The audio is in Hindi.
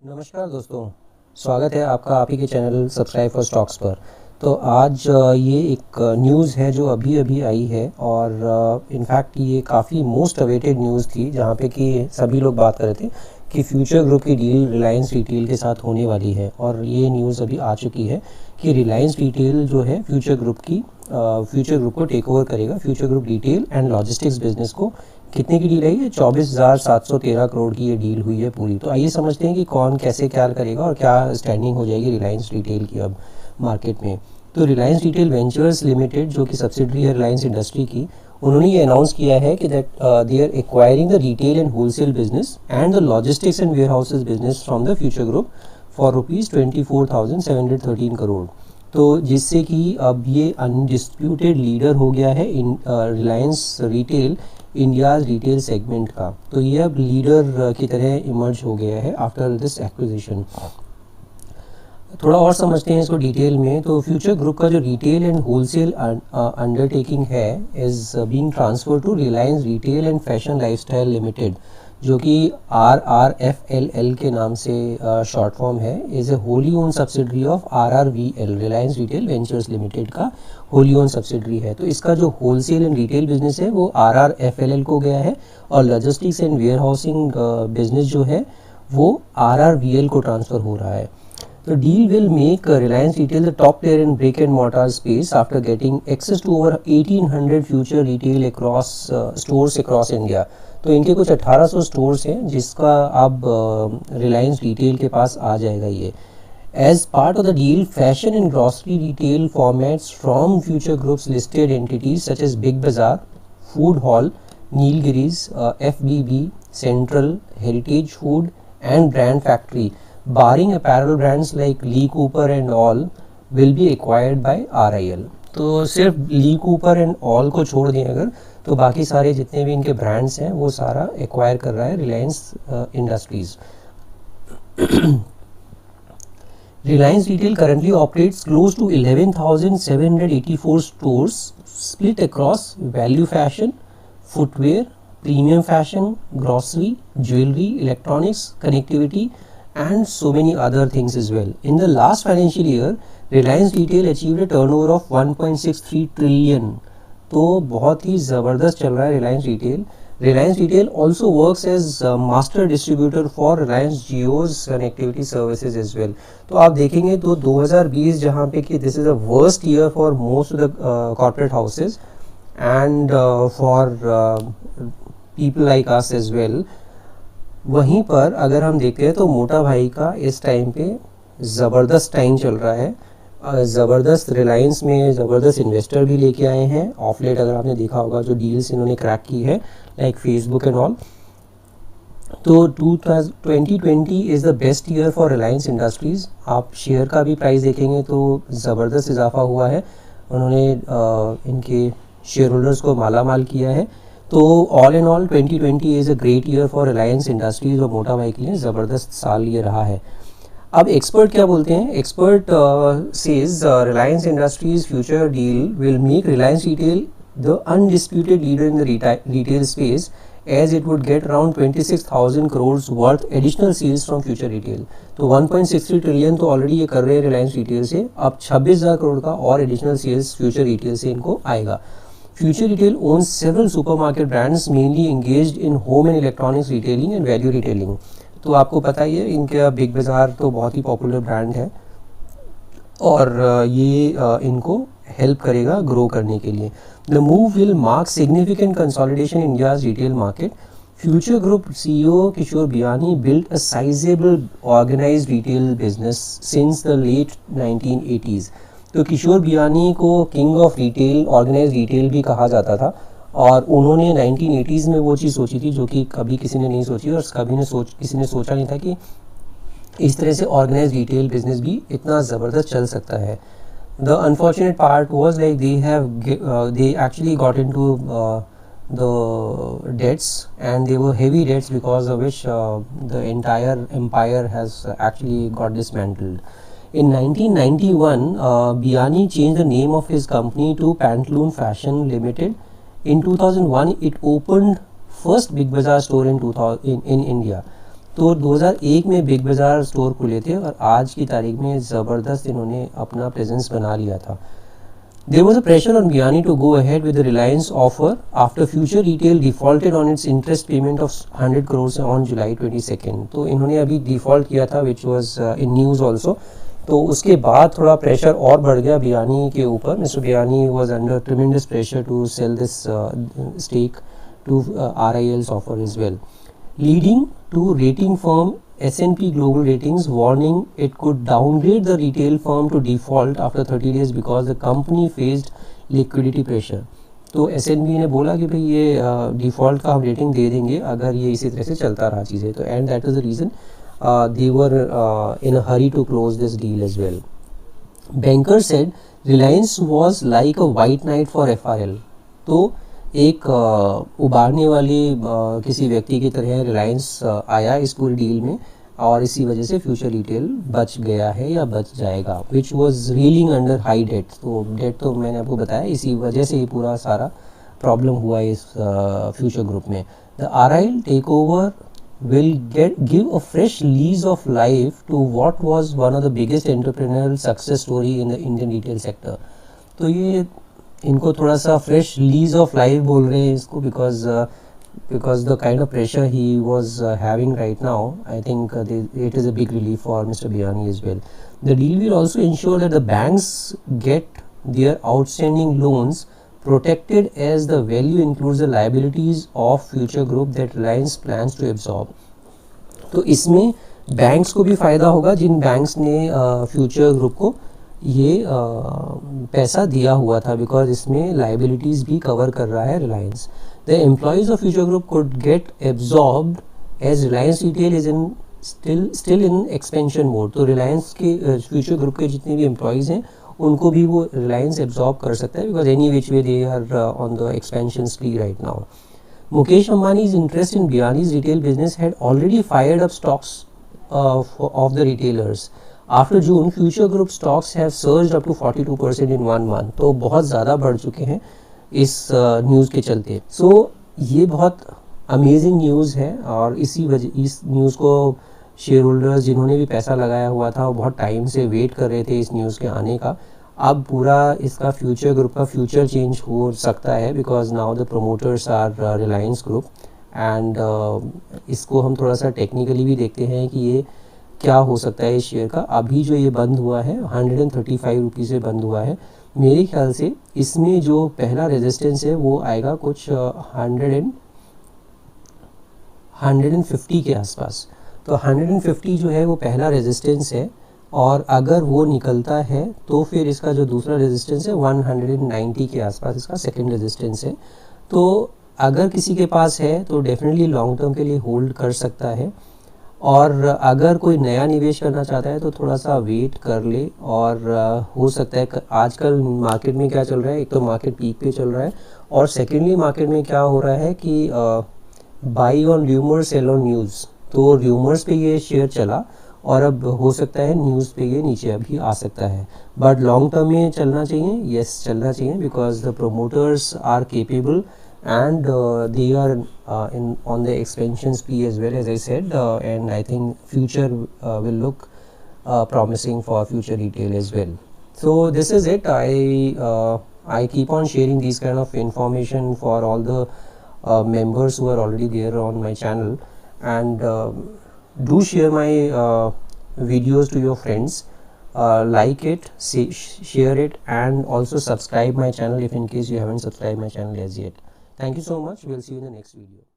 नमस्कार दोस्तों, स्वागत है आपका आप ही के चैनल सब्सक्राइब फॉर स्टॉक्स पर। तो आज ये एक न्यूज़ है जो अभी अभी आई है और इनफैक्ट ये काफ़ी मोस्ट अवेटेड न्यूज़ थी, जहाँ पे कि सभी लोग बात कर रहे थे कि फ्यूचर ग्रुप की डील रिलायंस रिटेल के साथ होने वाली है। और ये न्यूज़ अभी आ चुकी है कि रिलायंस रिटेल जो है फ्यूचर ग्रुप को टेक ओवर करेगा। Future group retail and logistics business को कितने की डील है ये? 24,713 करोड़ की ये डील हुई है पूरी। तो आइए समझते हैं कि कौन कैसे क्या करेगा और क्या स्टैंडिंग हो जाएगी रिलायंस रिटेल की अब मार्केट में। तो रिलायंस रिटेल वेंचर्स लिमिटेड जो कि सब्सिडरी है रिलायंस इंडस्ट्री की, उन्होंने ये अनाउंस किया है कि that they are acquiring the retail and wholesale business and the logistics and warehouses business from the Future group for ₹24,713 crore. तो जिससे कि अब ये अनडिस्प्यूटेड लीडर हो गया है in Reliance retail India retail segment का। तो ये अब लीडर की तरह इमर्ज हो गया है आफ्टर दिस एक्विजिशन। थोड़ा और समझते हैं इसको डिटेल में। तो फ्यूचर ग्रुप का जो रिटेल एंड होलसेल अंडरटेकिंग है is being transfer to Reliance retail and fashion lifestyle limited, जो कि RRFLL के नाम से शॉर्ट फॉर्म है। Is a wholly owned subsidiary of RRVL, Reliance retail ventures limited का होली ओन सब्सिडरी है। तो इसका जो होलसेल एंड रिटेल बिजनेस है वो RRFLL को गया है और logistics and warehousing business जो है वो RRVL को ट्रांसफ़र हो रहा है। The deal will make Reliance Retail the top player in brick and mortar space after getting access to over 1,800 future retail stores across India. तो इनके कुछ 1800 स्टोर्स हैं जिसका अब रिलायंस रिटेल के पास आ जाएगा ये। As part of the deal, fashion and grocery retail formats from future groups listed entities such as Big Bazaar, Food Hall, Nilgiris, FBB, Central, Heritage Food and Brand Factory, barring apparel brands like Lee Cooper and all, will be acquired by RIL. तो सिर्फ ली कूपर एंड ऑल को छोड़ दें अगर, तो बाकी सारे जितने भी इनके ब्रांड्स हैं वो सारा एक्वायर कर रहा है Reliance industries. Reliance Retail currently operates close to 11,784 stores split across value fashion, footwear, premium fashion, grocery, jewelry, electronics, connectivity and so many other things as well. In the last financial year, Reliance Retail achieved a turnover of 1.63 trillion. तो बहुत ही ज़बरदस्त चल रहा है Reliance retail. Reliance retail also works as master distributor for Reliance Jio's connectivity services as well. तो आप देखेंगे तो 2020 जहाँ पे कि this is a worst year for most of the corporate houses and for people like us as well. वहीं पर अगर हम देखते हैं तो मोटा भाई का इस टाइम पे ज़बरदस्त टाइम चल रहा है। ज़बरदस्त रिलायंस में ज़बरदस्त इन्वेस्टर भी लेके आए हैं ऑफ लेट। अगर आपने देखा होगा जो डील्स इन्होंने क्रैक की है लाइक फेसबुक एंड ऑल। तो 2020 is the best year for Reliance industries. आप शेयर का भी प्राइस देखेंगे तो ज़बरदस्त इजाफा हुआ है। उन्होंने इनके शेयर होल्डर्स को माला माल किया है। तो all in all 2020 is a great year for Reliance industries और मोटा भाई के लिए ज़बरदस्त साल ये रहा है। अब एक्सपर्ट क्या बोलते हैं? Expert says Reliance industries Future deal will make Reliance retail the undisputed leader in the retail space as it would get around 26,000 crore worth additional sales from Future retail. तो 1.63 ट्रिलियन तो ऑलरेडी ये कर रहे हैं रिलायंस रिटेल से, अब 26,000 करोड़ का और एडिशनल सेल्स फ्यूचर रिटेल से इनको आएगा। Future Retail owns several supermarket brands mainly engaged in home and electronics retailing and value retailing. तो आपको पता ही है इनका बिग बाज़ार तो बहुत ही पॉपुलर ब्रांड है और ये इनको हेल्प करेगा ग्रो करने के लिए। The move will mark significant consolidation in India's retail market. Future Group CEO Kishore Biyani built a sizable organized retail business since the late 1980s. तो किशोर बियानी को king of retail organised retail भी कहा जाता था और उन्होंने 1980s में वो चीज़ सोची थी जो कि कभी किसी ने नहीं सोची और कभी किसी ने सोचा नहीं था कि इस तरह से ऑर्गेनाइज रिटेल बिजनेस भी इतना ज़बरदस्त चल सकता है। The unfortunate part was like they actually got into the debts and they were heavy debts because of which the entire empire has actually got dismantled. In 1991, Biyani changed the name of his company to Pantaloon Fashion Limited. In 2001, it opened first Big Bazaar store in India. तो 2001 में बिग बाज़ार स्टोर खुले थे और आज की तारीख में ज़बरदस्त इन्होंने अपना प्रेजेंस बना लिया था. There was a pressure on Biyani to go ahead with the Reliance offer after Future Retail defaulted on its interest payment of 100 crores on July 22nd. तो इन्होंने अभी डिफ़ॉल्ट किया था which was in news also. तो उसके बाद थोड़ा प्रेशर और बढ़ गया बियानी के ऊपर. Mister Biyani was under tremendous pressure to sell this stake to RIL's offer as well, leading to rating firm S&P Global Ratings warning it could downgrade the retail firm to default after 30 days because the company faced liquidity pressure. तो S&P ने बोला कि भाई ये डिफ़ॉल्ट का हम रेटिंग दे देंगे अगर ये इसी तरह से चलता रहा चीज़ें. तो and that is the reason they were in a hurry to close this deal as well. Bankers said Reliance was like a white knight for FRL. तो एक उबारने वाले किसी व्यक्ति की तरह रिलायंस आया इस पूरी डील में और इसी वजह से फ्यूचर रिटेल बच गया है या बच जाएगा, which was reeling under high debt. तो डेट तो मैंने आपको बताया इसी वजह से ये पूरा सारा प्रॉब्लम हुआ इस फ्यूचर ग्रुप में. The RIL take over will give a fresh lease of life to what was one of the biggest entrepreneurial success story in the Indian retail sector. तो ये इनको थोड़ा सा fresh lease of life बोल रहे हैं इसको because the kind of pressure he was having right now, I think it is a big relief for Mr. Biyani as well. The deal will also ensure that the banks get their outstanding loans protected as the value includes the liabilities of future group that Reliance plans to absorb. तो इसमें बैंक्स को भी फ़ायदा होगा जिन बैंक्स ने फ्यूचर ग्रुप को ये पैसा दिया हुआ था बिकॉज इसमें लाइबिलिटीज़ भी कवर कर रहा है Reliance. The employees of Future Group could get absorbed as Reliance Retail is in still in expansion mode. तो रिलायंस के फ्यूचर ग्रुप के जितने भी एम्प्लॉयज़ हैं उनको भी वो रिलायंस एब्जॉर्ब कर सकता है because any which way they are on the expansion spree right now. Mukesh Ambani's interest in Biyani's retail business had already fired up stocks of the retailers. After June, Future Group stocks have surged up to 42% in 1 month. तो बहुत ज़्यादा बढ़ चुके हैं इस न्यूज़ के चलते. So ये बहुत अमेजिंग न्यूज़ है और इस न्यूज़ को शेयर होल्डर्स जिन्होंने भी पैसा लगाया हुआ था वो बहुत टाइम से वेट कर रहे थे इस न्यूज़ के आने का. अब पूरा इसका फ्यूचर ग्रुप का फ्यूचर चेंज हो सकता है because now the promoters are Reliance Group and इसको हम थोड़ा सा टेक्निकली भी देखते हैं कि ये क्या हो सकता है इस शेयर का. अभी जो ये बंद हुआ है 135 रुपीज़ से बंद हुआ है. मेरे ख्याल से इसमें जो पहला रेजिस्टेंस है वो आएगा कुछ 150 के आसपास. तो 150 जो है वो पहला रेजिस्टेंस है और अगर वो निकलता है तो फिर इसका जो दूसरा रेजिस्टेंस है 190 के आसपास इसका सेकंड रेजिस्टेंस है. तो अगर किसी के पास है तो डेफिनेटली लॉन्ग टर्म के लिए होल्ड कर सकता है और अगर कोई नया निवेश करना चाहता है तो थोड़ा सा वेट कर ले. और हो सकता है आजकल मार्केट में क्या चल रहा है, एक तो मार्केट पीक पे चल रहा है और सेकेंडली मार्केट में क्या हो रहा है कि buy on rumour sell on news. तो र्यूमर्स पे ये शेयर चला और अब हो सकता है न्यूज़ पे ये नीचे अभी आ सकता है. बट लॉन्ग टर्म में चलना चाहिए, यस चलना चाहिए because the promoters are capable and they are on the expansion spree as well as I said and I think future will look promising for future retail as well. So this is it. I keep on sharing these kind of information for all the members who are already there on my channel and do share my videos to your friends. Like it, share it and also subscribe my channel if in case you haven't subscribed my channel as yet. Thank you so much. We'll see you in the next video.